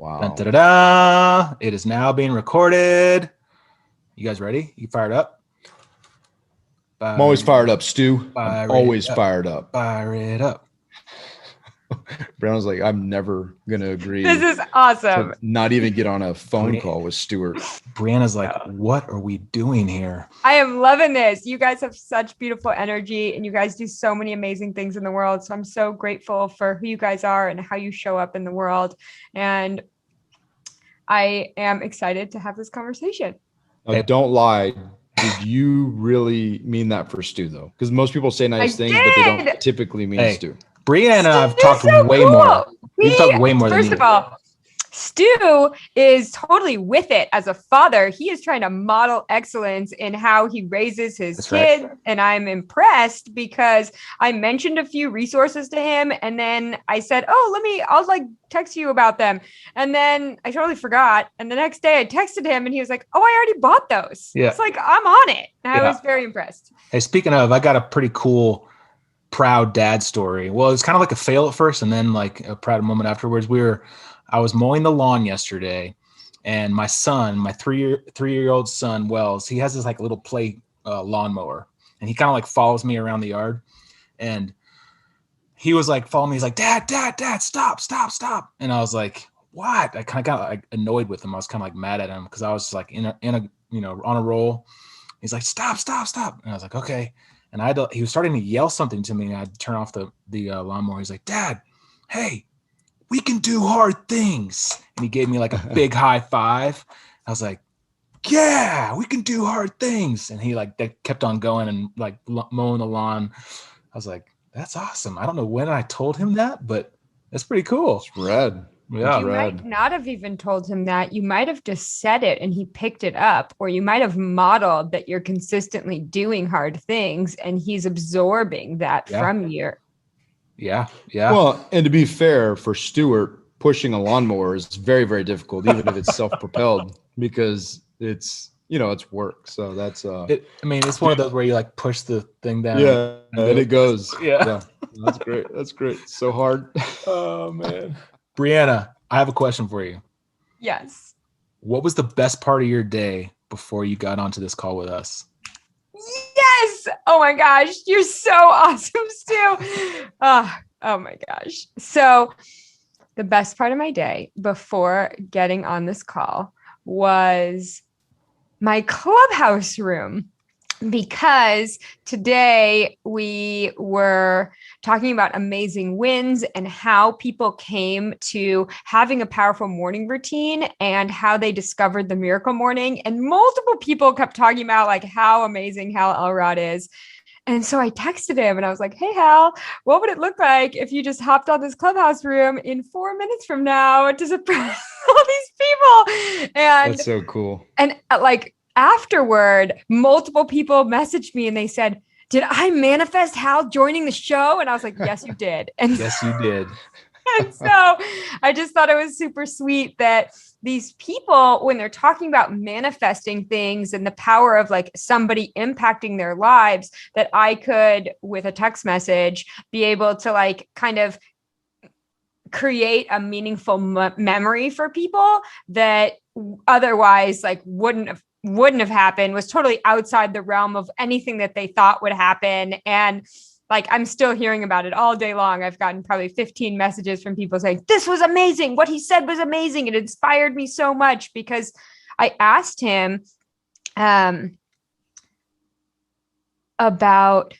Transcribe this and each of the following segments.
Wow. Dun, da, da, da. It is now being recorded. You guys ready? You fired up? I'm always fired up, Stu. I'm always fired up. Fire it up. Brianna's like, I'm never going to agree. This is awesome. To not even get on a phone call with Stuart. Brianna's like, what are we doing here? I am loving this. You guys have such beautiful energy and you guys do so many amazing things in the world. So I'm so grateful for who you guys are and how you show up in the world. And I am excited to have this conversation. Now, don't lie. Did you really mean that for Stu, though? Because most people say nice things, but they don't typically mean Stu. Brianna and I have talked way more. We've talked way more than you. First of all, Stu is totally with it as a father. He is trying to model excellence in how he raises his kids. Right. And I'm impressed because I mentioned a few resources to him. And then I said, I'll like text you about them. And then I totally forgot. And the next day I texted him and he was like, I already bought those. Yeah. It's like, I'm on it. And I was very impressed. Hey, speaking of, I got a pretty cool proud dad story. Well, it was kind of like a fail at first and then like a proud moment afterwards. I was mowing the lawn yesterday and my son, my three-year-old son, Wells, he has this like little play lawnmower and he kind of like follows me around the yard and he was like following me. He's like, Dad, stop. And I was like, what? I kind of got like annoyed with him. I was kind of like mad at him because I was just like in a, on a roll. He's like, stop. And I was like, okay. And he was starting to yell something to me and I had to turn off the lawnmower. He's like, Dad, hey, we can do hard things. And he gave me like a big high five. I was like, yeah, we can do hard things. And he like kept on going and like mowing the lawn. I was like, that's awesome. I don't know when I told him that, but that's pretty cool. It's rad. Yeah. You might not have even told him that. You might have just said it and he picked it up, or you might have modeled that you're consistently doing hard things and he's absorbing that from you. Yeah. Well, and to be fair for Stuart, pushing a lawnmower is very, very difficult, even if it's self-propelled, because it's, it's work. So that's, it's one of those where you like push the thing down. Yeah. And it goes. Yeah. That's great. That's great. So hard. Oh man. Brianna, I have a question for you. Yes. What was the best part of your day before you got onto this call with us? Yes. Oh my gosh. You're so awesome, Stu. Oh my gosh. So the best part of my day before getting on this call was my clubhouse room, because today we were talking about amazing wins and how people came to having a powerful morning routine and how they discovered the miracle morning. And multiple people kept talking about like how amazing Hal Elrod is. And so I texted him and I was like, hey, Hal, what would it look like if you just hopped on this clubhouse room in 4 minutes from now to surprise all these people? And that's so cool. And like, afterward, multiple people messaged me and they said, did I manifest Hal joining the show? And I was like, yes, you did. And yes, you did. And so I just thought it was super sweet that these people, when they're talking about manifesting things and the power of like somebody impacting their lives, that I could, with a text message, be able to like kind of create a meaningful memory for people that otherwise like wouldn't have happened, was totally outside the realm of anything that they thought would happen. And like, I'm still hearing about it all day long. I've gotten probably 15 messages from people saying, this was amazing. What he said was amazing. It inspired me so much, because I asked him about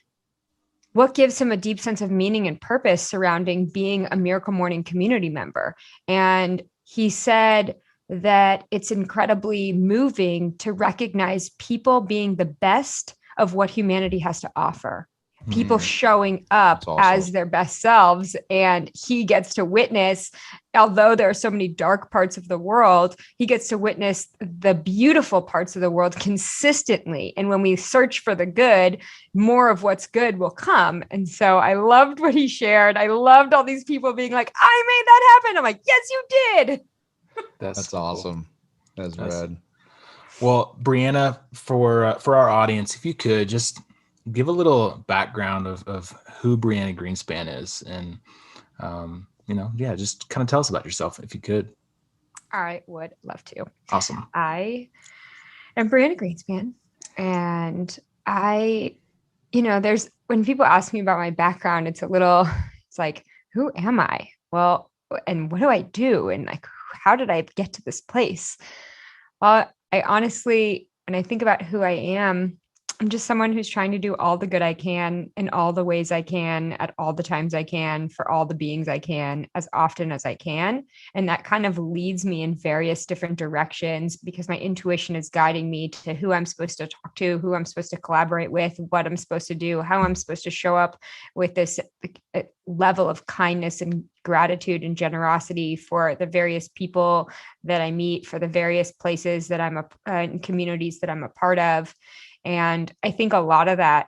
what gives him a deep sense of meaning and purpose surrounding being a Miracle Morning community member. And he said that it's incredibly moving to recognize people being the best of what humanity has to offer. People showing up as their best selves. And he gets to witness, although there are so many dark parts of the world, he gets to witness the beautiful parts of the world consistently. And when we search for the good, more of what's good will come. And so I loved what he shared. I loved all these people being like, I made that happen. I'm like, yes, you did. That's cool. Awesome. That's rad. Well, Brianna, for our audience, if you could just give a little background of who Brianna Greenspan is, and just kind of tell us about yourself if you could. I would love to. Awesome. I am Brianna Greenspan, and there's when people ask me about my background, it's like, who am I? Well, and what do I do? And like, how did I get to this place? Well, I honestly, when I think about who I am, I'm just someone who's trying to do all the good I can in all the ways I can at all the times I can for all the beings I can as often as I can. And that kind of leads me in various different directions because my intuition is guiding me to who I'm supposed to talk to, who I'm supposed to collaborate with, what I'm supposed to do, how I'm supposed to show up with this level of kindness and gratitude and generosity for the various people that I meet, for the various places that I'm and communities that I'm a part of. And I think a lot of that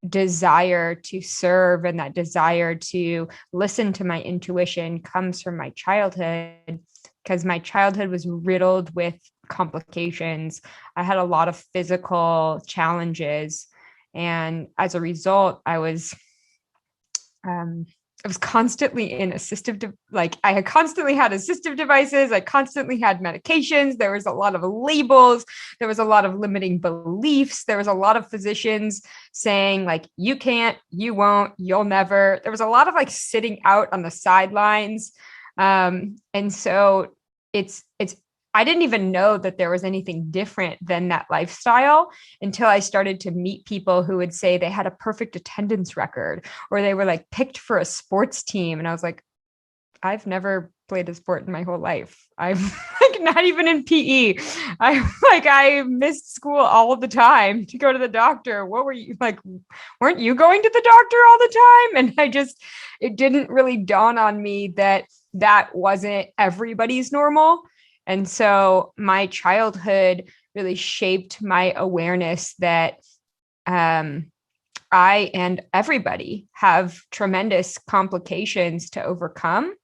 desire to serve and that desire to listen to my intuition comes from my childhood, because my childhood was riddled with complications. I had a lot of physical challenges. And as a result, I was constantly in I had constantly had assistive devices. I constantly had medications. There was a lot of labels. There was a lot of limiting beliefs. There was a lot of physicians saying like, you can't, you won't, you'll never. There was a lot of like sitting out on the sidelines. And so I didn't even know that there was anything different than that lifestyle until I started to meet people who would say they had a perfect attendance record or they were like picked for a sports team. And I was like, I've never played a sport in my whole life. I'm like not even in PE. I missed school all the time to go to the doctor. What were you like? Weren't you going to the doctor all the time? And it didn't really dawn on me that wasn't everybody's normal. And so my childhood really shaped my awareness that I and everybody have tremendous complications to overcome,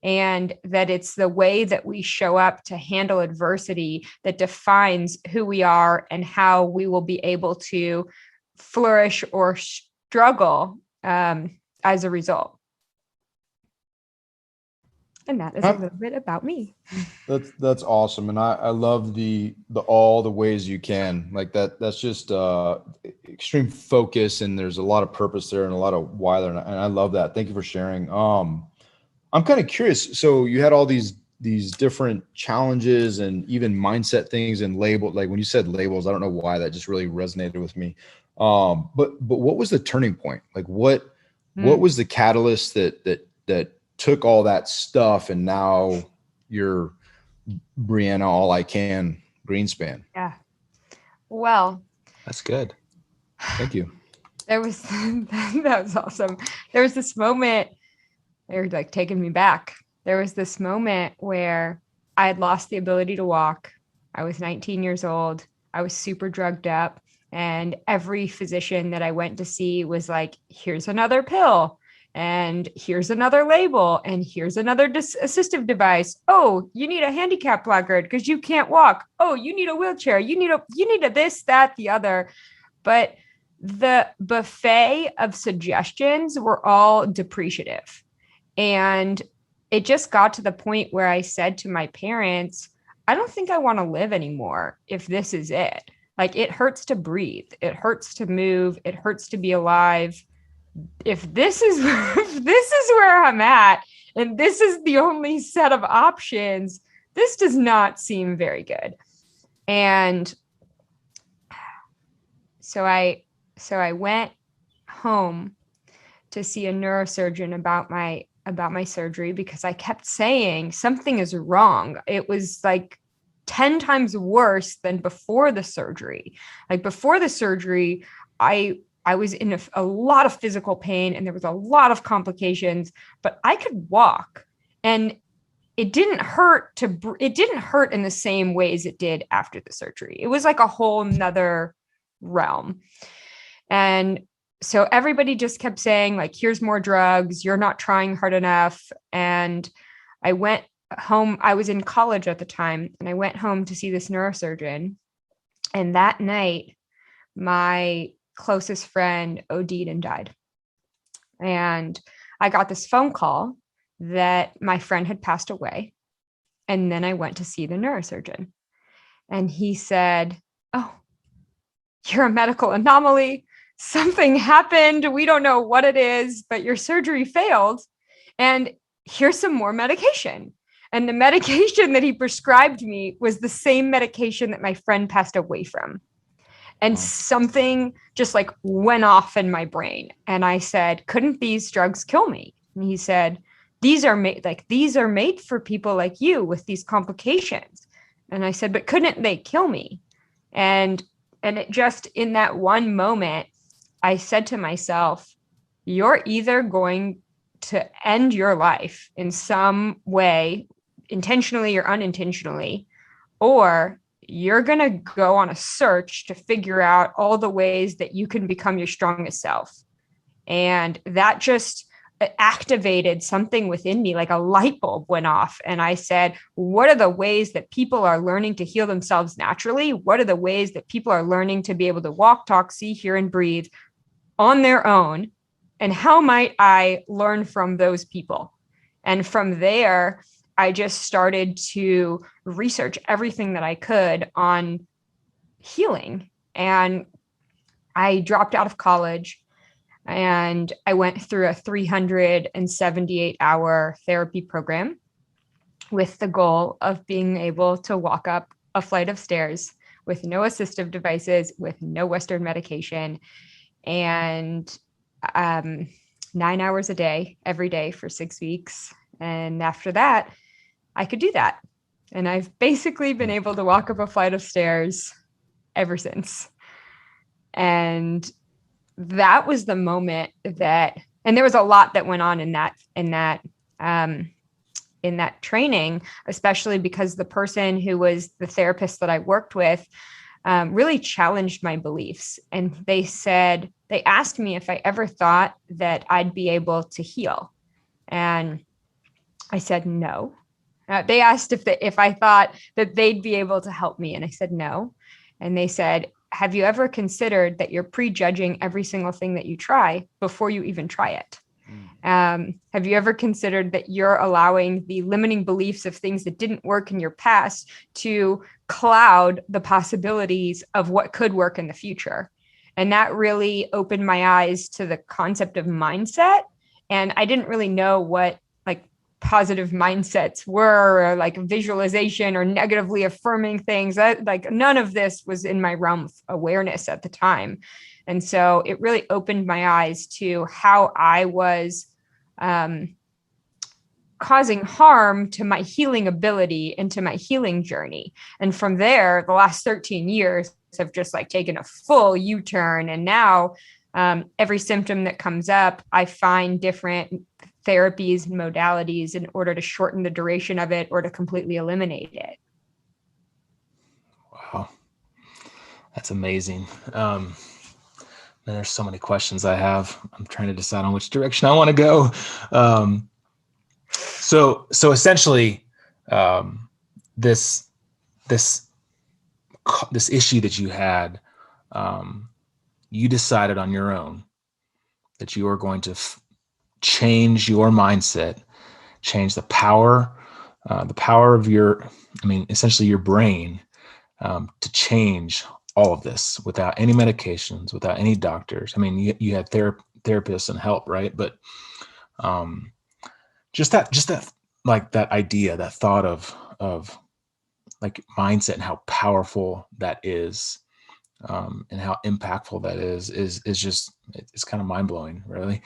and that it's the way that we show up to handle adversity that defines who we are and how we will be able to flourish or struggle as a result. And that is a little bit about me. That's awesome. And I love the all the ways you can, like that's just extreme focus, and there's a lot of purpose there and a lot of why there. And I love that. Thank you for sharing. I'm kind of curious. So you had all these different challenges and even mindset things and label, like when you said labels, I don't know why that just really resonated with me. But what was the turning point? Like what was the catalyst that took all that stuff and now you're Brianna Greenspan? Yeah. Well, that's good. Thank you. That was awesome. There was this moment, they were like taking me back. There was this moment where I had lost the ability to walk. I was 19 years old. I was super drugged up. And every physician that I went to see was like, here's another pill. And here's another label, and here's another assistive device. Oh, you need a handicap placard because you can't walk. Oh, you need a wheelchair. You need a this, that, the other. But the buffet of suggestions were all depreciative. And it just got to the point where I said to my parents, I don't think I want to live anymore if this is it. Like, it hurts to breathe. It hurts to move. It hurts to be alive. If this is where I'm at, and this is the only set of options, this does not seem very good. And so I went home to see a neurosurgeon about my surgery because I kept saying something is wrong. It was like 10 times worse than before the surgery. Like before the surgery, I was in a lot of physical pain and there was a lot of complications, but I could walk and it didn't hurt in the same ways it did after the surgery. It was like a whole nother realm. And so everybody just kept saying like, here's more drugs. You're not trying hard enough. And I went home. I was in college at the time and I went home to see this neurosurgeon. And that night, my closest friend OD'd and died. And I got this phone call that my friend had passed away. And then I went to see the neurosurgeon. And he said, "Oh, you're a medical anomaly. Something happened. We don't know what it is, but your surgery failed. And here's some more medication." And the medication that he prescribed me was the same medication that my friend passed away from. And something just like went off in my brain. And I said, "Couldn't these drugs kill me?" And he said, these are made for people like you with these complications." And I said, "But couldn't they kill me?" And it just, in that one moment, I said to myself, you're either going to end your life in some way, intentionally or unintentionally, or you're going to go on a search to figure out all the ways that you can become your strongest self. And that just activated something within me, like a light bulb went off. And I said, what are the ways that people are learning to heal themselves naturally? What are the ways that people are learning to be able to walk, talk, see, hear, and breathe on their own? And how might I learn from those people? And from there, I just started to research everything that I could on healing. And I dropped out of college and I went through a 378-hour therapy program with the goal of being able to walk up a flight of stairs with no assistive devices, with no Western medication, and 9 hours a day, every day for 6 weeks. And after that, I could do that. And I've basically been able to walk up a flight of stairs ever since. And that was the moment that, and there was a lot that went on in that training, especially because the person who was the therapist that I worked with really challenged my beliefs. And they asked me if I ever thought that I'd be able to heal. And I said, no. They asked if I thought that they'd be able to help me. And I said, no. And they said, have you ever considered that you're prejudging every single thing that you try before you even try it? Have you ever considered that you're allowing the limiting beliefs of things that didn't work in your past to cloud the possibilities of what could work in the future? And that really opened my eyes to the concept of mindset. And I didn't really know what positive mindsets were, or like visualization or negatively affirming things. None of this was in my realm of awareness at the time. And so it really opened my eyes to how I was causing harm to my healing ability and to my healing journey. And from there, the last 13 years have just taken a full U-turn. And now every symptom that comes up, I find different therapies and modalities in order to shorten the duration of it or to completely eliminate it. Wow. That's amazing. There's so many questions I have. I'm trying to decide on which direction I want to go. So essentially, this issue that you had, you decided on your own that you are going to change your mindset, change the power of essentially your brain, to change all of this without any medications, without any doctors. You had therapists and help, right? But just that idea, that thought of mindset and how powerful that is, and how impactful that is just, it's kind of mind blowing, really.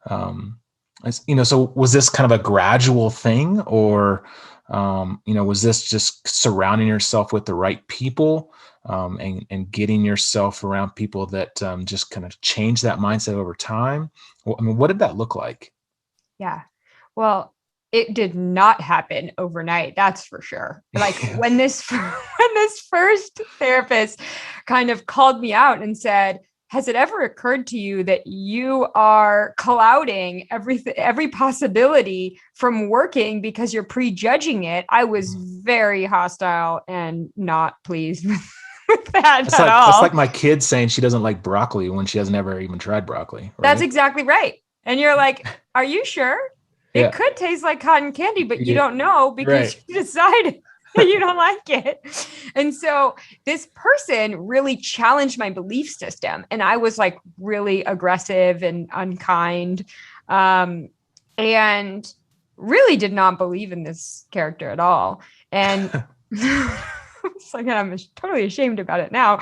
So was this kind of a gradual thing, or, was this just surrounding yourself with the right people, and getting yourself around people that just kind of change that mindset over time? What did that look like? Yeah. Well, it did not happen overnight. That's for sure. When this first therapist kind of called me out and said, has it ever occurred to you that you are clouding every possibility from working because you're prejudging it? I was very hostile and not pleased with that at all. That's like my kid saying she doesn't like broccoli when she has never even tried broccoli. Right? That's exactly right. And you're like, are you sure? it could taste like cotton candy, but you don't know because you decided that you don't like it. And so this person really challenged my belief system. And I was like really aggressive and unkind, and really did not believe in this character at all. And it's like, I'm totally ashamed about it now.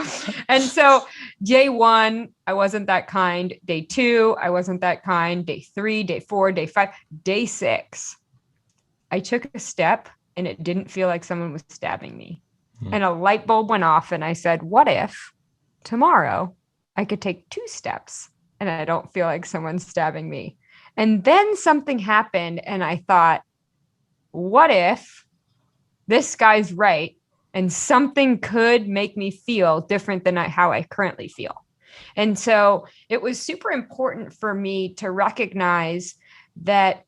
And so day 1, I wasn't that kind. Day 2, I wasn't that kind. Day 3, day 4, day 5, day 6, I took a step and it didn't feel like someone was stabbing me. And a light bulb went off and I said, what if tomorrow I could take 2 steps and I don't feel like someone's stabbing me? And then something happened and I thought, what if this guy's right and something could make me feel different than how I currently feel? And so it was super important for me to recognize that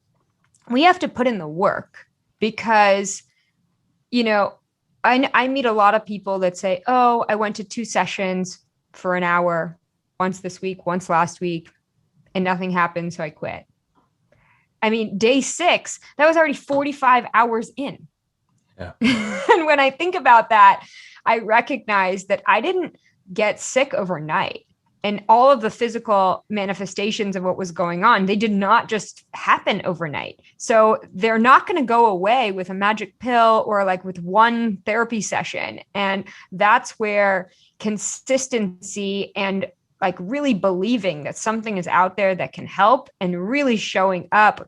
we have to put in the work, because, you know, I meet a lot of people that say, oh, I went to 2 sessions for an hour, once this week, once last week, and nothing happened, so I quit. I mean, day 6, that was already 45 hours in. Yeah. And when I think about that, I recognize that I didn't get sick overnight. And all of the physical manifestations of what was going on, they did not just happen overnight. So they're not going to go away with a magic pill or like with one therapy session. And that's where consistency and like really believing that something is out there that can help, and really showing up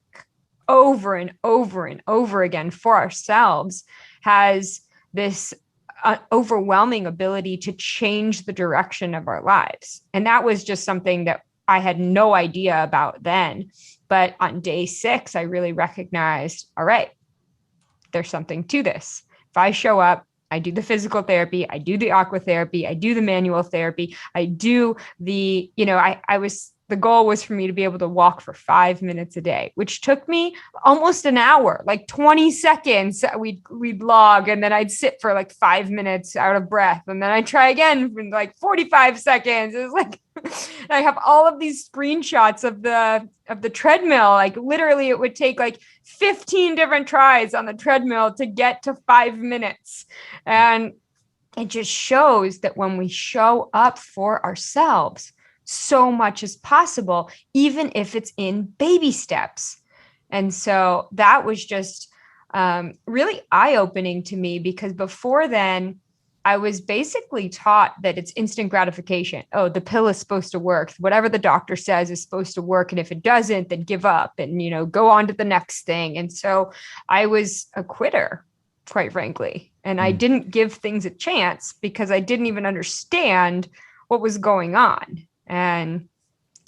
over and over and over again for ourselves has this overwhelming ability to change the direction of our lives. And that was just something that I had no idea about then. But on day 6, I really recognized, all right, there's something to this. If I show up, I do the physical therapy, I do the aqua therapy, I do the manual therapy, I do the, you know, the goal was for me to be able to walk for 5 minutes a day, which took me almost an hour, like 20 seconds. We'd log, and then I'd sit for like 5 minutes out of breath. And then I'd try again for like 45 seconds. It was like, I have all of these screenshots of the treadmill. Like literally it would take like 15 different tries on the treadmill to get to 5 minutes. And it just shows that when we show up for ourselves, so much is possible, even if it's in baby steps. And so that was just really eye-opening to me, because before then, I was basically taught that it's instant gratification. Oh, the pill is supposed to work. Whatever the doctor says is supposed to work. And if it doesn't, then give up and, you know, go on to the next thing. And so I was a quitter, quite frankly. And I didn't give things a chance because I didn't even understand what was going on. And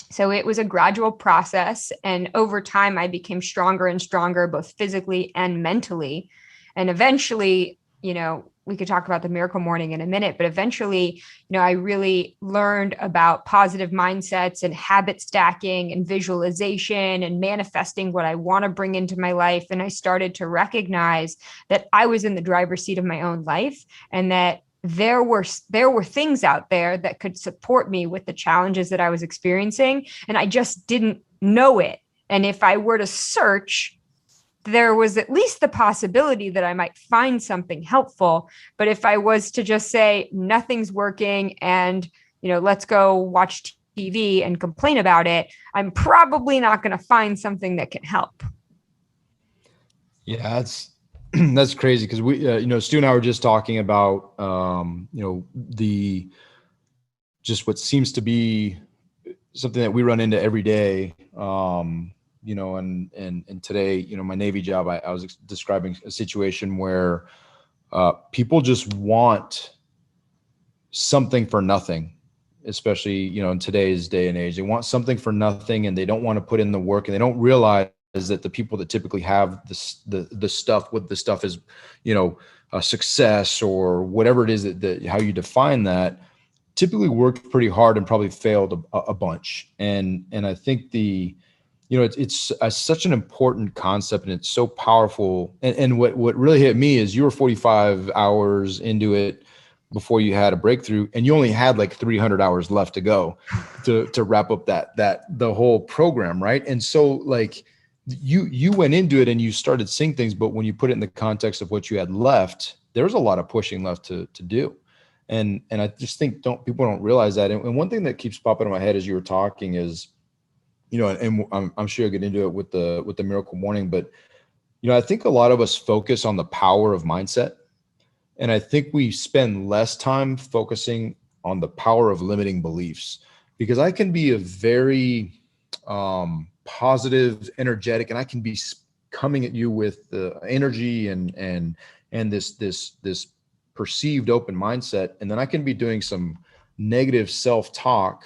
so it was a gradual process. And over time, I became stronger and stronger, both physically and mentally. And eventually, you know, we could talk about the miracle morning in a minute, but eventually, you know, I really learned about positive mindsets and habit stacking and visualization and manifesting what I want to bring into my life. And I started to recognize that I was in the driver's seat of my own life, and that there were things out there that could support me with the challenges that I was experiencing. And I just didn't know it. And if I were to search, there was at least the possibility that I might find something helpful. But if I was to just say nothing's working and, you know, let's go watch TV and complain about it, I'm probably not going to find something that can help. Yeah, that's crazy, because we, you know, Stu and I were just talking about, you know, just what seems to be something that we run into every day, you know, and today, you know, my Navy job, I was describing a situation where people just want something for nothing, especially, you know, in today's day and age. They want something for nothing, and they don't want to put in the work, and they don't realize that the people that typically have the stuff, what the stuff is, you know, success or whatever it is that how you define that, typically worked pretty hard and probably failed a bunch. And I think you know, it's such an important concept, and it's so powerful. And what really hit me is you were 45 hours into it before you had a breakthrough, and you only had like 300 hours left to go to wrap up the whole program. Right. And so like, you went into it and you started seeing things, but when you put it in the context of what you had left, there's a lot of pushing left to do. And I just think people don't realize that. And one thing that keeps popping in my head as you were talking is, and I'm sure you'll get into it with the miracle morning, but I think a lot of us focus on the power of mindset. And I think we spend less time focusing on the power of limiting beliefs, because I can be a very positive, energetic, and I can be coming at you with the energy and this perceived open mindset. And then I can be doing some negative self-talk.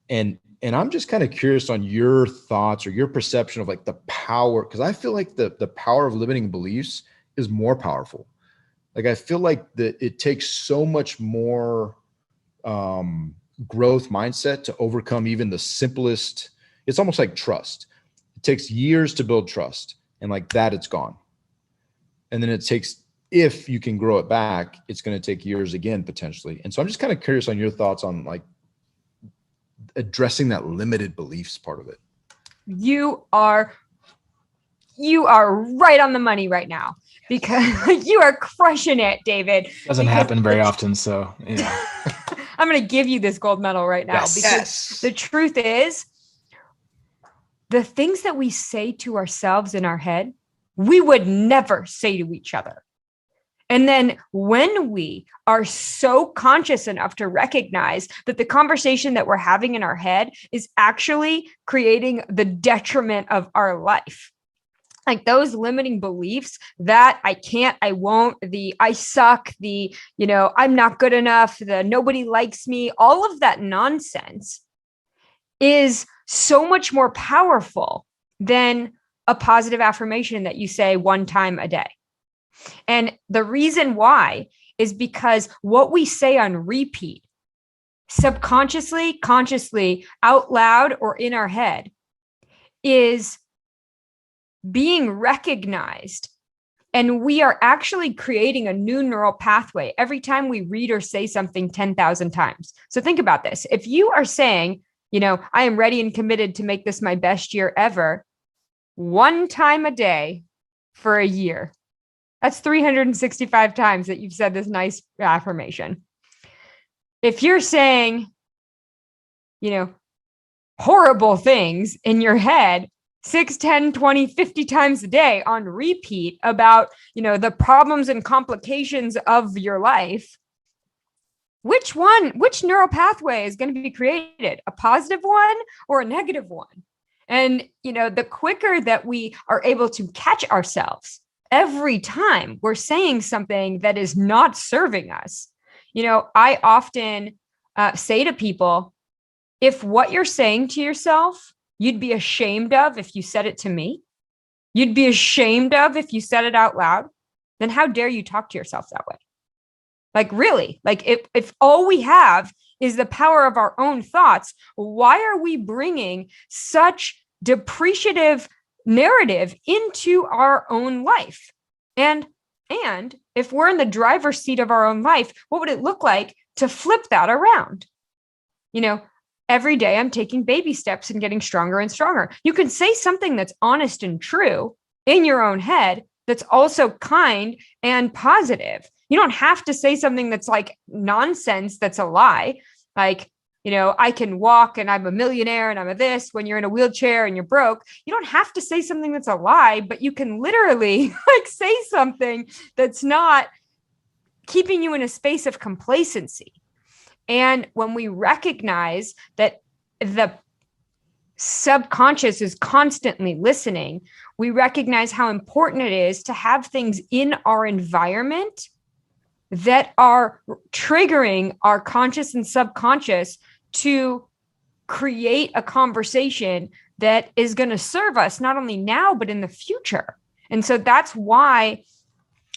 And I'm just kind of curious on your thoughts or your perception of like the power, because I feel like the power of limiting beliefs is more powerful. Like, I feel like it takes so much more growth mindset to overcome even the simplest. It's almost like trust. It takes years to build trust, and like that, it's gone. And then it takes, if you can grow it back, it's going to take years again, potentially. And so I'm just kind of curious on your thoughts on like addressing that limited beliefs part of it. You are right on the money right now, because you are crushing it, David. Doesn't happen very often. So, I'm going to give you this gold medal right now, because the truth is, the things that we say to ourselves in our head, we would never say to each other. And then when we are so conscious enough to recognize that the conversation that we're having in our head is actually creating the detriment of our life, like those limiting beliefs, that I can't, I won't, the I suck, the, I'm not good enough, the nobody likes me, all of that nonsense is so much more powerful than a positive affirmation that you say one time a day. And the reason why is because what we say on repeat, subconsciously, consciously, out loud, or in our head, is being recognized. And we are actually creating a new neural pathway every time we read or say something 10,000 times. So think about this. If you are saying, I am ready and committed to make this my best year ever, one time a day for a year, that's 365 times that you've said this nice affirmation. If you're saying, horrible things in your head 6, 10, 20, 50 times a day on repeat about, the problems and complications of your life, which neural pathway is going to be created? A positive one or a negative one? And, the quicker that we are able to catch ourselves every time we're saying something that is not serving us. I often say to people, if what you're saying to yourself, you'd be ashamed of if you said it to me, you'd be ashamed of if you said it out loud, then how dare you talk to yourself that way? Like, really, like if all we have is the power of our own thoughts, why are we bringing such depreciative narrative into our own life? And if we're in the driver's seat of our own life, what would it look like to flip that around? Every day I'm taking baby steps and getting stronger and stronger. You can say something that's honest and true in your own head that's also kind and positive. You don't have to say something that's like nonsense, that's a lie. Like, I can walk and I'm a millionaire and I'm a this, when you're in a wheelchair and you're broke. You don't have to say something that's a lie, but you can literally say something that's not keeping you in a space of complacency. And when we recognize that the subconscious is constantly listening, we recognize how important it is to have things in our environment that are triggering our conscious and subconscious to create a conversation that is going to serve us not only now, but in the future. And so that's why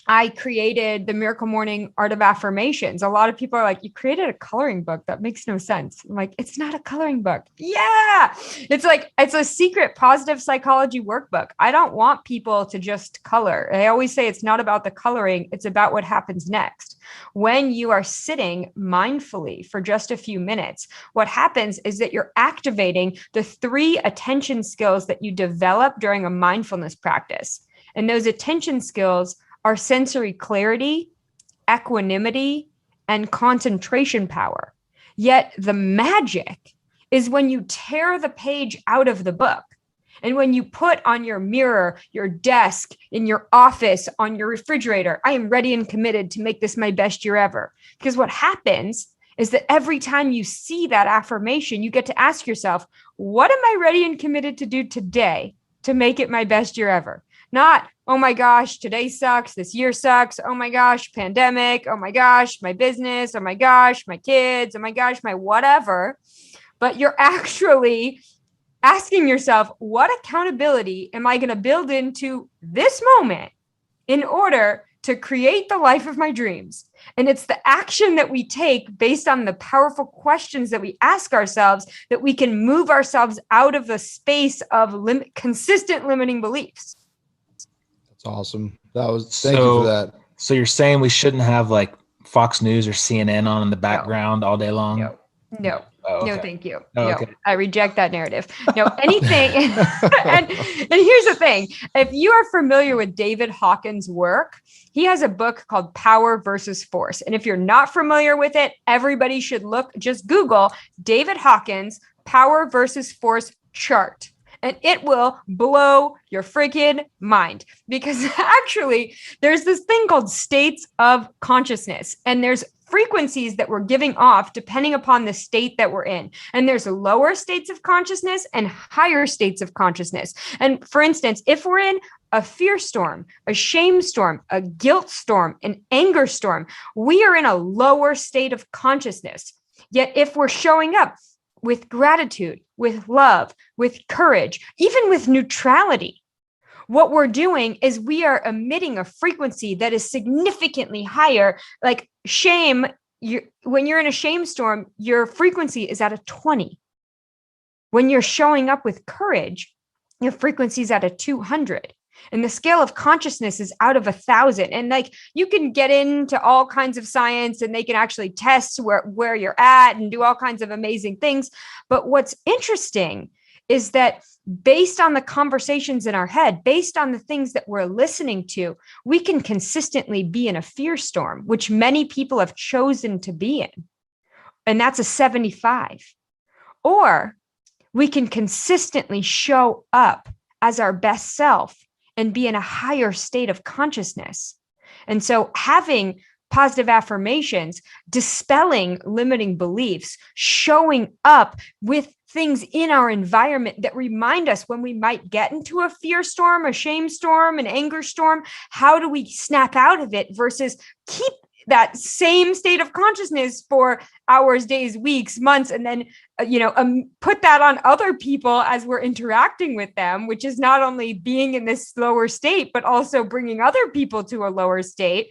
I created the Miracle Morning Art of Affirmations. A lot of people are like, you created a coloring book. That makes no sense. I'm like, it's not a coloring book. Yeah. It's like, it's a secret positive psychology workbook. I don't want people to just color. I always say it's not about the coloring. It's about what happens next. When you are sitting mindfully for just a few minutes, what happens is that you're activating the 3 attention skills that you develop during a mindfulness practice. And those attention skills are sensory clarity, equanimity, and concentration power. Yet the magic is when you tear the page out of the book and when you put on your mirror, your desk, in your office, on your refrigerator, I am ready and committed to make this my best year ever. Because what happens is that every time you see that affirmation, you get to ask yourself, what am I ready and committed to do today to make it my best year ever? Not, oh my gosh, today sucks. This year sucks. Oh my gosh, pandemic. Oh my gosh, my business. Oh my gosh, my kids. Oh my gosh, my whatever. But you're actually asking yourself, what accountability am I going to build into this moment in order to create the life of my dreams? And it's the action that we take based on the powerful questions that we ask ourselves that we can move ourselves out of the space of consistent limiting beliefs. Awesome. Thank you for that. So you're saying we shouldn't have like Fox News or CNN on in the background all day long? No. Oh, okay. No, thank you. Oh, no, okay. I reject that narrative. No, anything. and here's the thing. If you are familiar with David Hawkins' work, he has a book called Power versus Force. And if you're not familiar with it, everybody should just Google David Hawkins Power versus Force chart. And it will blow your freaking mind, because actually there's this thing called states of consciousness, and there's frequencies that we're giving off depending upon the state that we're in. And there's lower states of consciousness and higher states of consciousness. And for instance, if we're in a fear storm, a shame storm, a guilt storm, an anger storm, we are in a lower state of consciousness. Yet if we're showing up with gratitude, with love, with courage, even with neutrality, what we're doing is we are emitting a frequency that is significantly higher. Like shame, when you're in a shame storm, your frequency is at a 20. When you're showing up with courage, your frequency is at a 200. And the scale of consciousness is out of 1,000. And like, you can get into all kinds of science and they can actually test where you're at and do all kinds of amazing things. But what's interesting is that based on the conversations in our head, based on the things that we're listening to, we can consistently be in a fear storm, which many people have chosen to be in. And that's a 75. Or we can consistently show up as our best self and be in a higher state of consciousness. And so having positive affirmations, dispelling limiting beliefs, showing up with things in our environment that remind us when we might get into a fear storm, a shame storm, an anger storm, how do we snap out of it versus keep that same state of consciousness for hours, days, weeks, months, and then, put that on other people as we're interacting with them, which is not only being in this lower state, but also bringing other people to a lower state.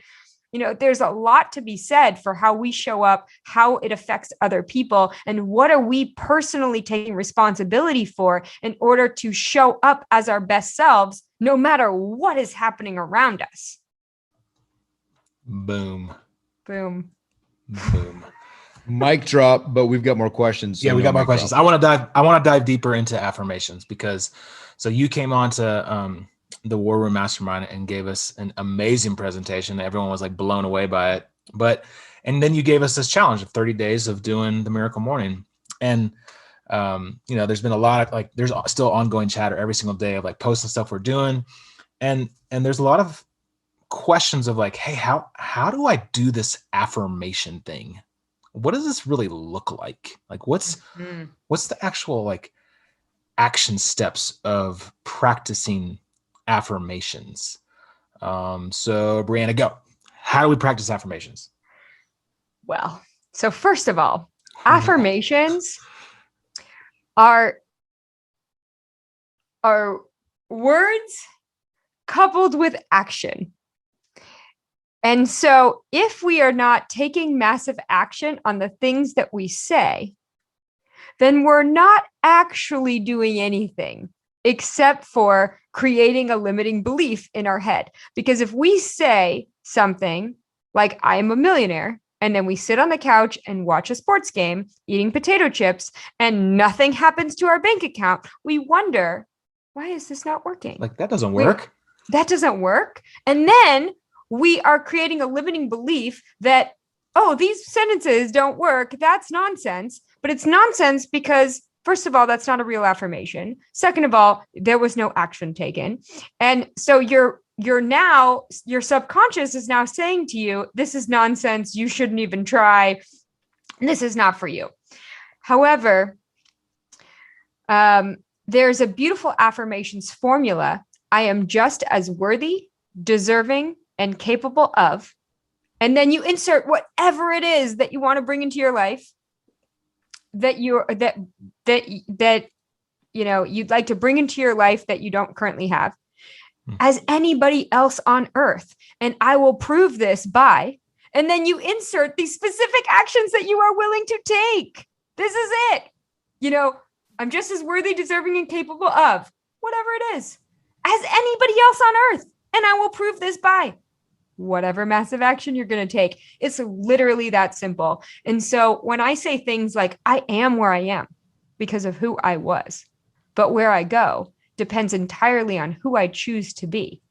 There's a lot to be said for how we show up, how it affects other people, and what are we personally taking responsibility for in order to show up as our best selves, no matter what is happening around us. Boom. Boom. Boom. Mic drop, but we've got more questions. So we got more questions. I want to dive deeper into affirmations because you came on to the War Room Mastermind and gave us an amazing presentation. Everyone was like blown away by it. And then you gave us this challenge of 30 days of doing the Miracle Morning. And there's been a lot of there's still ongoing chatter every single day of posting stuff we're doing. And there's a lot of questions of hey, how do I do this affirmation thing? What does this really look like? What's the actual action steps of practicing affirmations? So Brianna, go. How do we practice affirmations? Well, so first of all, affirmations are words coupled with action. And so if we are not taking massive action on the things that we say, then we're not actually doing anything except for creating a limiting belief in our head. Because if we say something like, I am a millionaire, and then we sit on the couch and watch a sports game, eating potato chips, and nothing happens to our bank account, we wonder, why is this not working? Like, that doesn't work. That doesn't work. And then we are creating a limiting belief that, oh, these sentences don't work. That's nonsense. But it's nonsense because, first of all, that's not a real affirmation. Second of all, there was no action taken. And so your subconscious is now saying to you, this is nonsense. You shouldn't even try. This is not for you. However, there's a beautiful affirmations formula. I am just as worthy, deserving, and capable of. And then you insert whatever it is that you want to bring into your life that you'd like to bring into your life that you don't currently have, as anybody else on earth. And I will prove this by, and then you insert these specific actions that you are willing to take. This is it. I'm just as worthy, deserving, and capable of whatever it is as anybody else on earth. And I will prove this by whatever massive action you're going to take. It's literally that simple. And so when I say things like, I am where I am because of who I was, but where I go depends entirely on who I choose to be,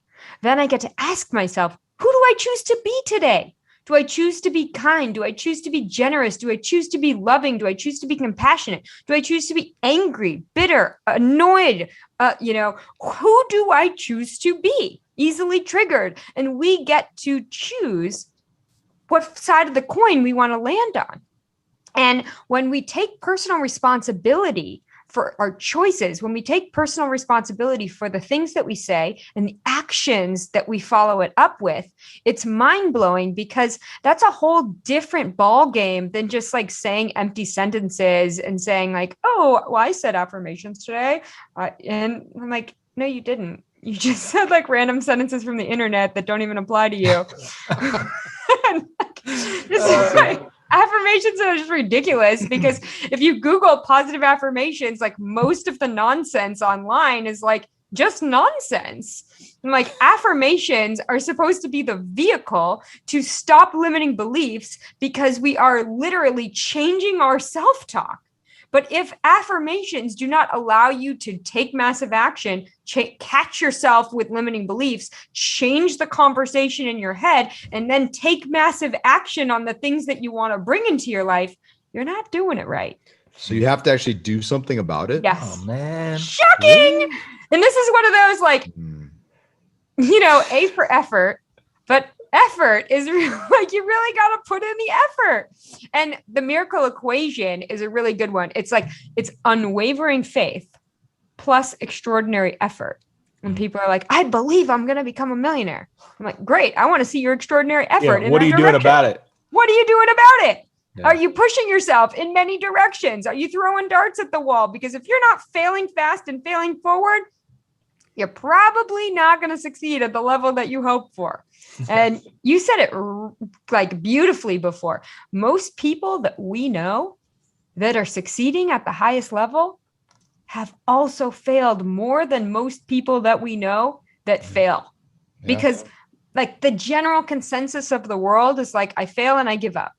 then I get to ask myself, who do I choose to be today? Do I choose to be kind? Do I choose to be generous? Do I choose to be loving? Do I choose to be compassionate? Do I choose to be angry, bitter, annoyed? Who do I choose to be? Easily triggered. And we get to choose what side of the coin we want to land on. And when we take personal responsibility for our choices, when we take personal responsibility for the things that we say and the actions that we follow it up with, it's mind-blowing, because that's a whole different ball game than just like saying empty sentences and saying like, oh, well, I said affirmations today. And I'm like, no, you didn't. You just said like random sentences from the internet that don't even apply to you. Affirmations are just ridiculous, because if you Google positive affirmations, like most of the nonsense online is like just nonsense. And like affirmations are supposed to be the vehicle to stop limiting beliefs, because we are literally changing our self-talk. But if affirmations do not allow you to take massive action, catch yourself with limiting beliefs, change the conversation in your head, and then take massive action on the things that you want to bring into your life, you're not doing it right. So you have to actually do something about it? Yes. Oh, man. Shocking. And this is one of those like, A for effort, but effort is like, you really got to put in the effort. And the miracle equation is a really good one. It's like, it's unwavering faith plus extraordinary effort. And people are like, I believe I'm going to become a millionaire. I'm like, great. I want to see your extraordinary effort. Yeah, what are you doing about it? What are you doing about it? Yeah. Are you pushing yourself in many directions? Are you throwing darts at the wall? Because if you're not failing fast and failing forward, you're probably not going to succeed at the level that you hope for. And you said it like beautifully before. Most people that we know that are succeeding at the highest level have also failed more than most people that we know that fail. Yeah. Because like the general consensus of the world is like, I fail and I give up.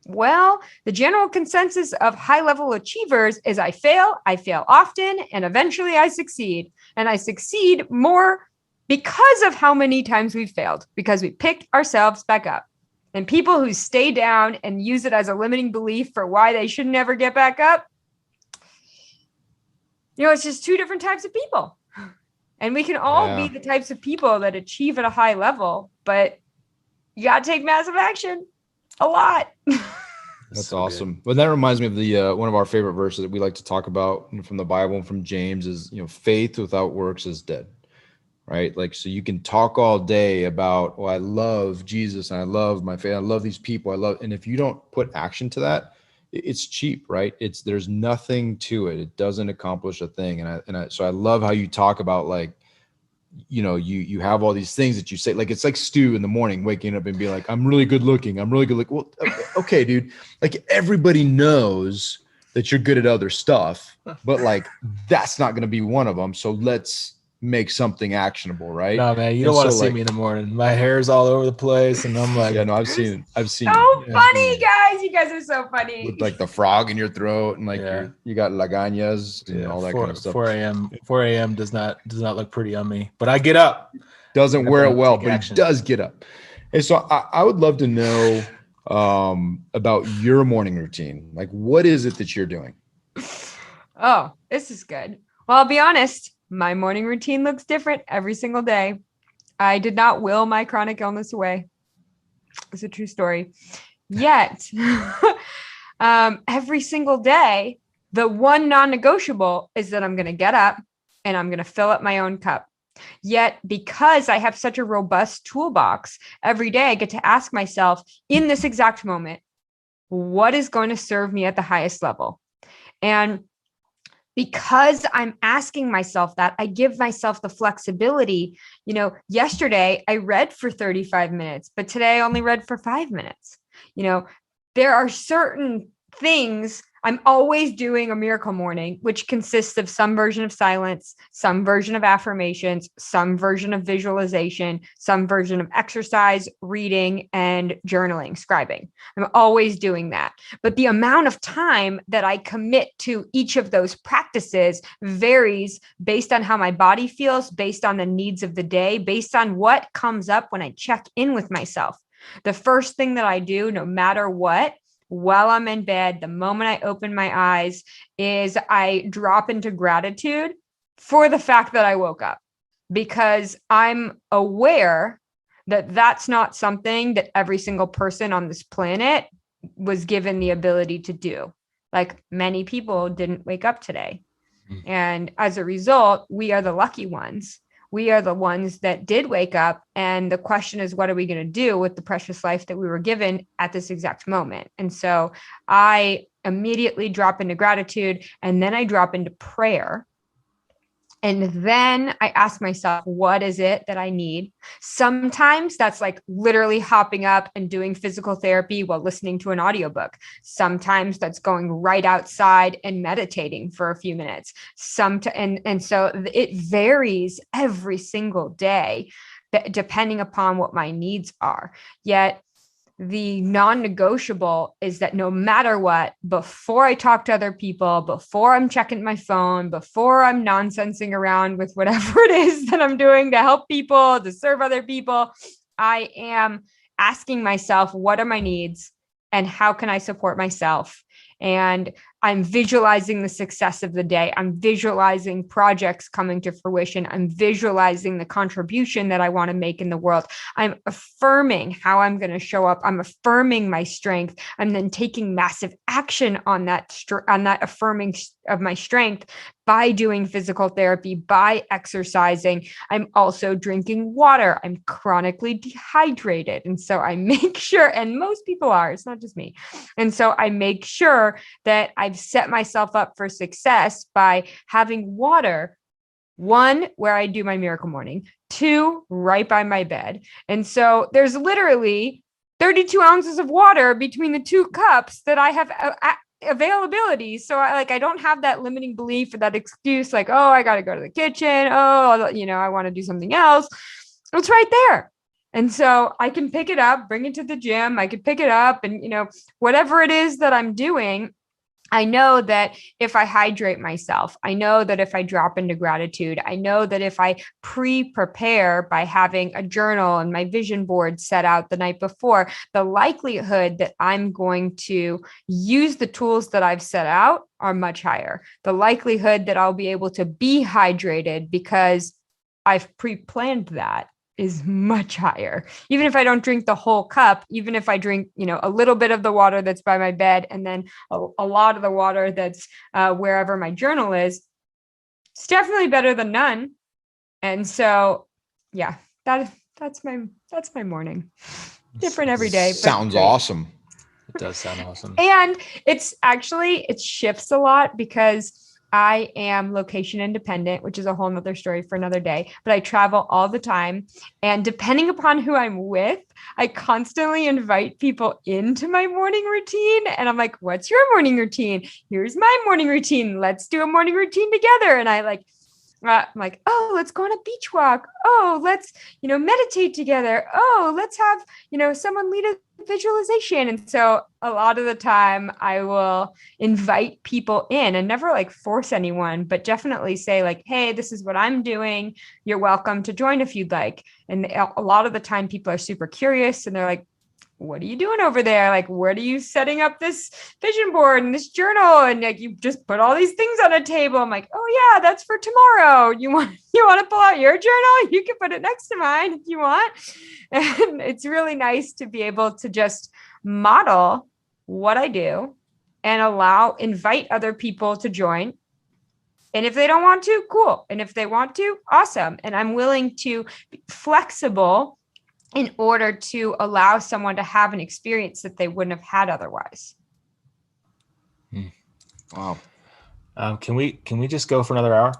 Well, the general consensus of high-level achievers is I fail often, and eventually I succeed. And I succeed more because of how many times we've failed, because we picked ourselves back up. And people who stay down and use it as a limiting belief for why they should never get back up, it's just two different types of people. And we can all be the types of people that achieve at a high level, but you got to take massive action. A lot. That's so awesome. Good. But that reminds me of the one of our favorite verses that we like to talk about from the Bible and from James is, faith without works is dead. Right? Like, so you can talk all day about, I love Jesus and I love my faith, I love these people, and if you don't put action to that, it's cheap, right? There's nothing to it. It doesn't accomplish a thing. So I love how you talk about like you have all these things that you say, like, it's like Stu in the morning, waking up and being like, I'm really good looking. I'm really good looking. Well, okay, dude, like everybody knows that you're good at other stuff, but like, that's not going to be one of them. So let's make something actionable. Right. No, man, you don't want to see me in the morning. My hair's all over the place. And I'm like, yeah, no, I've seen so it. funny, guys. You guys are so funny. With like the frog in your throat and like you got 𝐼𝐴𝐻𝐿𝐵𝐤𝐻 and all that kind of stuff. 4 a.m. does not look pretty on me, but I get up. Doesn't wear it well, but he does get up. And so I would love to know about your morning routine. Like, what is it that you're doing? Oh, this is good. Well, I'll be honest. My morning routine looks different every single day. I did not will my chronic illness away. It's a true story. Yet, every single day, the one non-negotiable is that I'm going to get up and I'm going to fill up my own cup. Yet, because I have such a robust toolbox, every day I get to ask myself in this exact moment, what is going to serve me at the highest level? And because I'm asking myself that, I give myself the flexibility. Yesterday I read for 35 minutes, but today I only read for 5 minutes. There are certain things. I'm always doing a miracle morning, which consists of some version of silence, some version of affirmations, some version of visualization, some version of exercise, reading, and journaling, scribing. I'm always doing that. But the amount of time that I commit to each of those practices varies based on how my body feels, based on the needs of the day, based on what comes up when I check in with myself. The first thing that I do, no matter what, while I'm in bed, the moment I open my eyes, is I drop into gratitude for the fact that I woke up, because I'm aware that that's not something that every single person on this planet was given the ability to do. Like, many people didn't wake up today. And as a result, we are the lucky ones. We are the ones that did wake up. And the question is, what are we going to do with the precious life that we were given at this exact moment? And so I immediately drop into gratitude, and then I drop into prayer. And then I ask myself, what is it that I need? Sometimes that's like literally hopping up and doing physical therapy while listening to an audiobook. Sometimes that's going right outside and meditating for a few minutes. And so it varies every single day, depending upon what my needs are. Yet the non-negotiable is that no matter what, before I talk to other people, before I'm checking my phone, before I'm nonsensing around with whatever it is that I'm doing to help people, to serve other people, I am asking myself, what are my needs and how can I support myself? And I'm visualizing the success of the day. I'm visualizing projects coming to fruition. I'm visualizing the contribution that I want to make in the world. I'm affirming how I'm going to show up. I'm affirming my strength. I'm then taking massive action on that affirming of my strength by doing physical therapy, by exercising. I'm also drinking water. I'm chronically dehydrated. And so I make sure, and most people are, it's not just me. And so I make sure that I've set myself up for success by having water, 1, where I do my miracle morning, 2, right by my bed. And so there's literally 32 ounces of water between the 2 cups that I have availability. So I don't have that limiting belief or that excuse, like, oh, I got to go to the kitchen. Oh, I want to do something else. It's right there. And so I can pick it up, bring it to the gym. I could pick it up and, whatever it is that I'm doing, I know that if I hydrate myself, I know that if I drop into gratitude, I know that if I pre-prepare by having a journal and my vision board set out the night before, the likelihood that I'm going to use the tools that I've set out are much higher. The likelihood that I'll be able to be hydrated because I've pre-planned that is much higher. Even if I don't drink the whole cup, even if I drink, a little bit of the water that's by my bed and then a lot of the water that's wherever my journal is, it's definitely better than none. And so, yeah, that's my morning. Different every day. Sounds awesome. It does sound awesome. And it shifts a lot because I am location independent, which is a whole nother story for another day, but I travel all the time. And depending upon who I'm with, I constantly invite people into my morning routine. And I'm like, what's your morning routine? Here's my morning routine. Let's do a morning routine together. And I'm like, oh, let's go on a beach walk. Oh, let's, meditate together. Oh, let's have, someone lead a visualization. And so a lot of the time I will invite people in and never like force anyone, but definitely say like, hey, this is what I'm doing. You're welcome to join if you'd like. And a lot of the time people are super curious and they're like, what are you doing over there? Like, what are you setting up this vision board and this journal? And like, you just put all these things on a table. I'm like, oh yeah, that's for tomorrow. You want to pull out your journal? You can put it next to mine if you want. And it's really nice to be able to just model what I do and invite other people to join. And if they don't want to, cool. And if they want to, awesome. And I'm willing to be flexible in order to allow someone to have an experience that they wouldn't have had otherwise. Wow. Can we just go for another hour?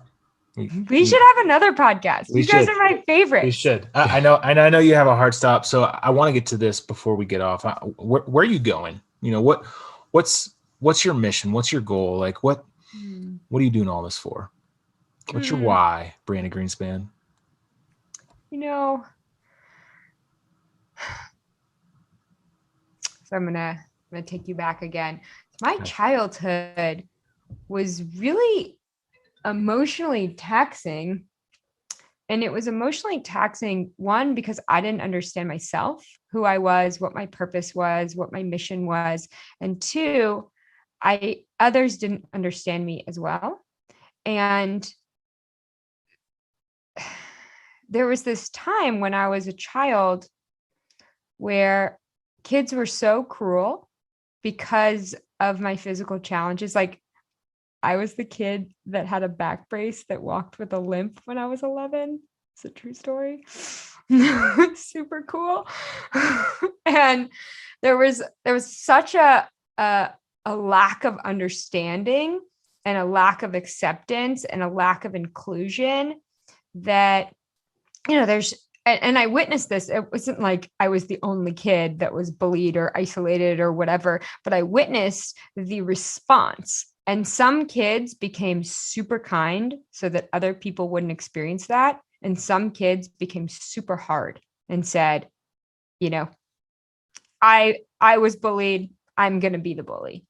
We should have another podcast. You guys are my favorite. We should. I know you have a hard stop, so I want to get to this before we get off. Where are you going? What's your mission? What's your goal? Like what are you doing all this for? What's your why, Brianna Greenspan? So I'm gonna take you back again. My childhood was really emotionally taxing. And it was emotionally taxing, one, because I didn't understand myself, who I was, what my purpose was, what my mission was. And two, others didn't understand me as well. And there was this time when I was a child where kids were so cruel because of my physical challenges. Like I was the kid that had a back brace that walked with a limp when I was 11. It's a true story. Super cool. And there was such a lack of understanding and a lack of acceptance and a lack of inclusion that, and I witnessed this. It wasn't like I was the only kid that was bullied or isolated or whatever, but I witnessed the response. And some kids became super kind so that other people wouldn't experience that. And some kids became super hard and said, I was bullied. I'm going to be the bully.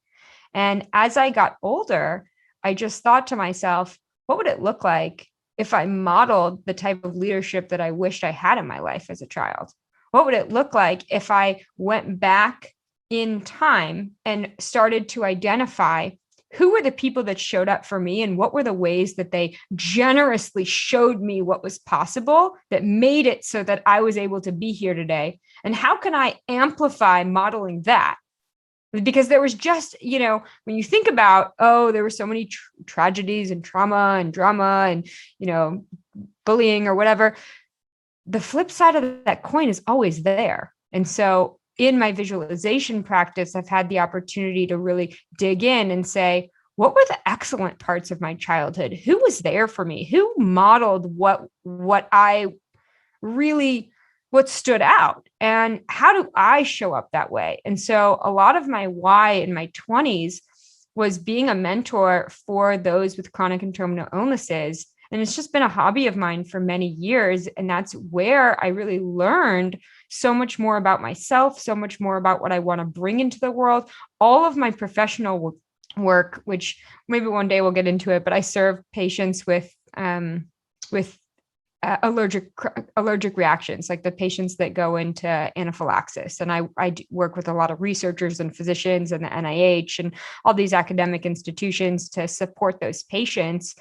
And as I got older, I just thought to myself, what would it look like if I modeled the type of leadership that I wished I had in my life as a child? What would it look like if I went back in time and started to identify who were the people that showed up for me and what were the ways that they generously showed me what was possible that made it so that I was able to be here today? And how can I amplify modeling that? Because there was just, when you think about, there were so many tragedies and trauma and drama and, bullying or whatever, the flip side of that coin is always there. And so in my visualization practice, I've had the opportunity to really dig in and say, what were the excellent parts of my childhood? Who was there for me? Who modeled what stood out? And how do I show up that way? And so a lot of my why in my 20s was being a mentor for those with chronic and terminal illnesses. And it's just been a hobby of mine for many years. And that's where I really learned so much more about myself, so much more about what I want to bring into the world. All of my professional work, which maybe one day we'll get into it, but I serve patients with allergic reactions, like the patients that go into anaphylaxis. And I work with a lot of researchers and physicians and the NIH and all these academic institutions to support those patients.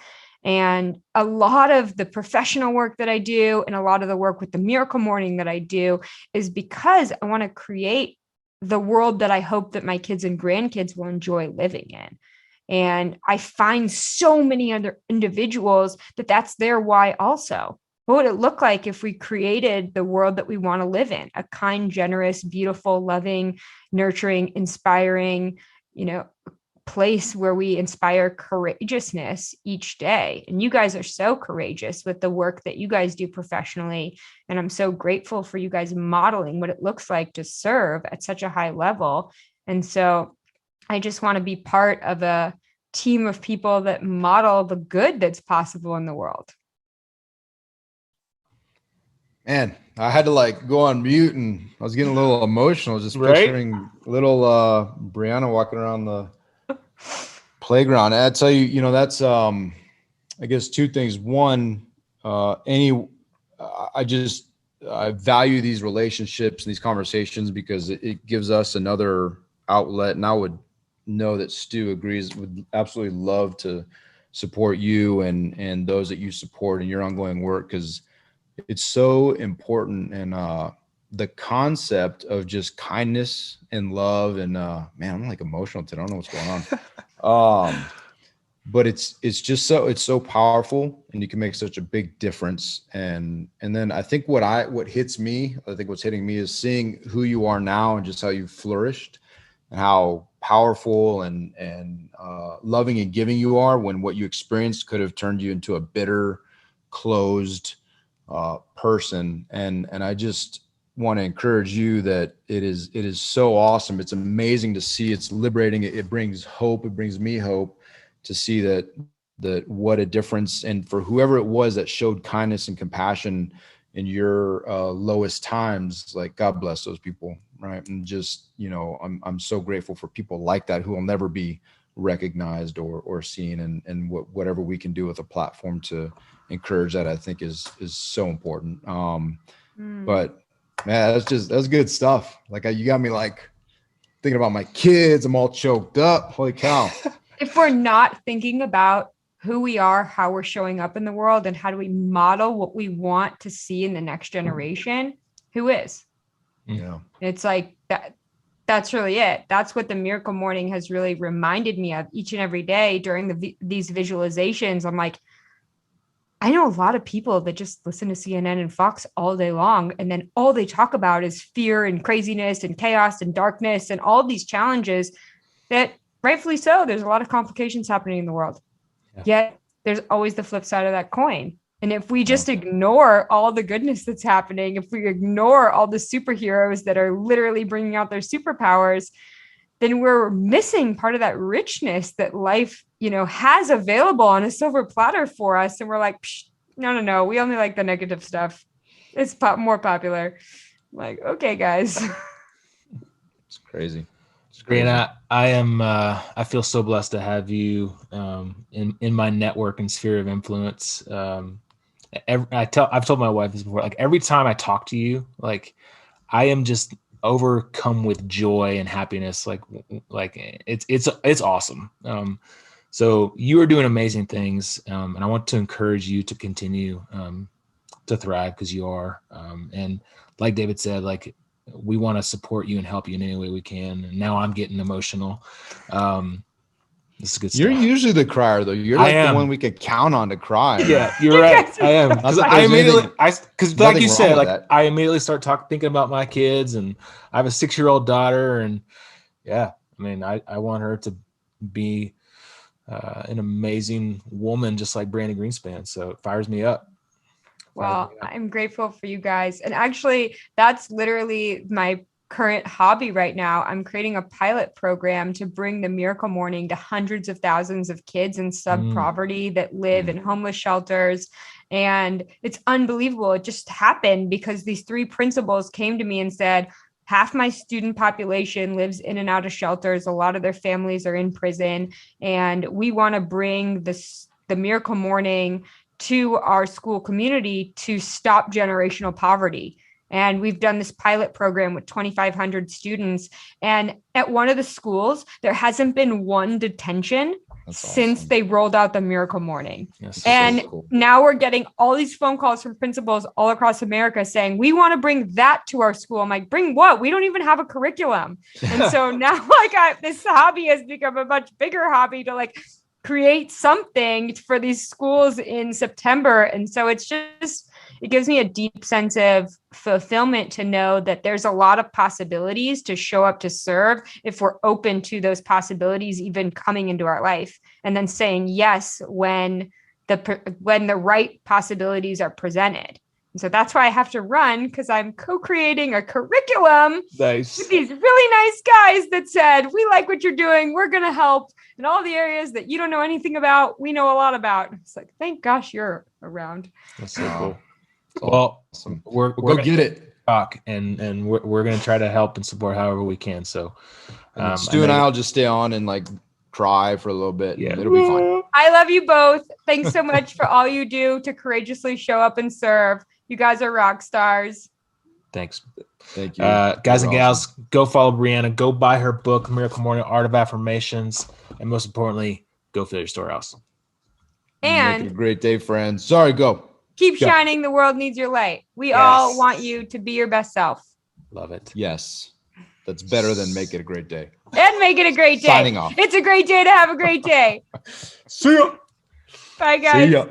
And a lot of the professional work that I do and a lot of the work with the Miracle Morning that I do is because I want to create the world that I hope that my kids and grandkids will enjoy living in. And I find so many other individuals that's their why also. What would it look like if we created the world that we want to live in? A kind, generous, beautiful, loving, nurturing, inspiring, place where we inspire courageousness each day. And you guys are so courageous with the work that you guys do professionally. And I'm so grateful for you guys modeling what it looks like to serve at such a high level. And so I just want to be part of a team of people that model the good that's possible in the world. Man, I had to like go on mute, and I was getting a little emotional just picturing little Brianna walking around the playground. And I tell you, you know, that's I guess two things. One, I value these relationships and these conversations because it gives us another outlet. And I would know that Stu agrees, would absolutely love to support you and those that you support in your ongoing work, because it's so important. And the concept of just kindness and love, and man, I'm like emotional today. I don't know what's going on. But it's just so powerful, and you can make such a big difference. And then I think what hits me, I think what's hitting me is seeing who you are now and just how you flourished and how powerful and loving and giving you are, when what you experienced could have turned you into a bitter, closed person. And I just want to encourage you that it is so awesome. It's amazing to see. It's liberating. It brings hope. It brings me hope to see that what a difference. And for whoever it was that showed kindness and compassion in your lowest times, like, God bless those people. Right. And just, you know, I'm so grateful for people like that who will never be recognized or seen, and whatever we can do with a platform to encourage that, I think is so important. But man, that's good stuff. Like, you got me like thinking about my kids. I'm all choked up. Holy cow. If we're not thinking about who we are, how we're showing up in the world, and how do we model what we want to see in the next generation, who is? Yeah. It's like that's really it. That's what the Miracle Morning has really reminded me of each and every day during these visualizations. I'm like, I know a lot of people that just listen to CNN and Fox all day long, and then all they talk about is fear and craziness and chaos and darkness and all these challenges that, rightfully so, there's a lot of complications happening in the world. Yeah. Yet there's always the flip side of that coin. And if we just ignore all the goodness that's happening, if we ignore all the superheroes that are literally bringing out their superpowers, then we're missing part of that richness that life, you know, has available on a silver platter for us. And we're like, no, we only like the negative stuff. It's more popular. I'm like, okay, guys. It's crazy. Brianna, I feel so blessed to have you in my network and sphere of influence. I've told my wife this before, like, every time I talk to you, like, I am just overcome with joy and happiness. Like it's awesome. So you are doing amazing things. And I want to encourage you to continue to thrive, because you are. And like David said, like, we want to support you and help you in any way we can. And now I'm getting emotional. This is good stuff. You're usually the crier, though. You're like the one we could count on to cry. Yeah, you're right. I am. Because like you said, like, I immediately start thinking about my kids, and I have a 6-year-old daughter, and yeah, I mean, I want her to be an amazing woman, just like Brianna Greenspan. So it fires me up. Well, I'm grateful for you guys. And actually, that's literally my current hobby right now. I'm creating a pilot program to bring the Miracle Morning to hundreds of thousands of kids in sub-poverty that live in homeless shelters. And it's unbelievable. It just happened because these 3 principals came to me and said, half my student population lives in and out of shelters. A lot of their families are in prison. And we want to bring the Miracle Morning to our school community to stop generational poverty. And we've done this pilot program with 2,500 students. And at one of the schools, there hasn't been one detention since they rolled out the Miracle Morning. And so cool. Now we're getting all these phone calls from principals all across America saying, we want to bring that to our school. I'm like, bring what? We don't even have a curriculum. And so now, like, this hobby has become a much bigger hobby to, like, create something for these schools in September. And so it's it gives me a deep sense of fulfillment to know that there's a lot of possibilities to show up to serve if we're open to those possibilities even coming into our life, and then saying yes when the right possibilities are presented. And so that's why I have to run, because I'm co-creating a curriculum with these really nice guys that said, we like what you're doing. We're going to help in all the areas that you don't know anything about. We know a lot about. It's like, thank gosh you're around. That's so cool. Well, Awesome. we'll go get it. Talk and we're going to try to help and support however we can. So Stu and I'll just stay on and like cry for a little bit. Yeah, it'll be fun. I love you both. Thanks so much for all you do to courageously show up and serve. You guys are rock stars. Thanks. Thank you. Guys and gals, go follow Brianna. Go buy her book, Miracle Morning, Art of Affirmations. And most importantly, go fill your storehouse. And make it a great day, friends. Sorry, go. Keep shining. The world needs your light. We all want you to be your best self. Love it. Yes. That's better than make it a great day. And make it a great day. Signing off. It's a great day to have a great day. See ya. Bye, guys. See ya.